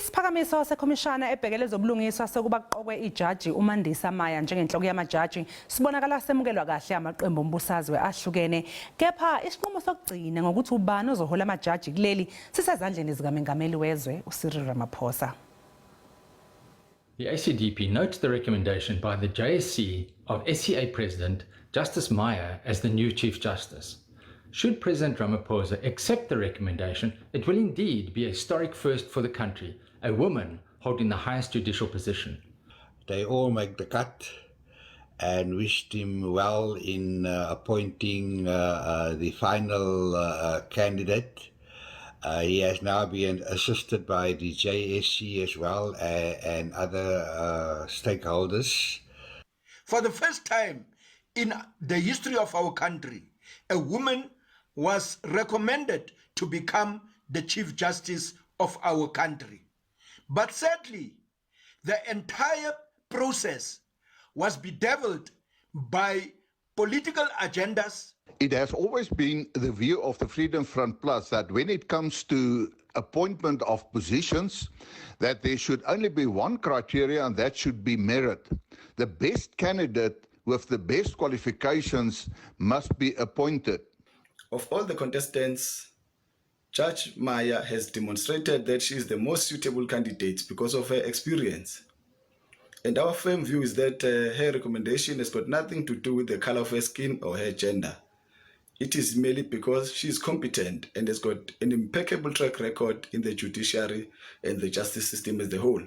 Isiphakamiso sekhomishana ebhekele ezobulungiswa sokuba kuqokwe ijaji UMandisa Maya njengenhloko yamajaji sibonakala semukelwa kahle amaqembu ombusazwe ahlukene. Kepha isinqumo sokugcina ngokuthi ubani ozohola amajaji kuleli sisezandleni zika mengameli wezwe Ramaphosa. The ACDP notes the recommendation by the JSC of SCA President Justice Maya as the new Chief Justice. Should President Ramaphosa accept the recommendation, it will indeed be a historic first for the country, a woman holding the highest judicial position. They all make the cut and wished him well in appointing the final candidate. He has now been assisted by the JSC as well and other stakeholders. For the first time in the history of our country, a woman was recommended to become the Chief Justice of our country. But sadly, the entire process was bedeviled by political agendas. It has always been the view of the Freedom Front Plus that when it comes to appointment of positions, that there should only be one criteria, and that should be merit. The best candidate with the best qualifications must be appointed. Of all the contestants, Judge Maya has demonstrated that she is the most suitable candidate because of her experience. And our firm view is that her recommendation has got nothing to do with the color of her skin or her gender. It is merely because she is competent and has got an impeccable track record in the judiciary and the justice system as a whole.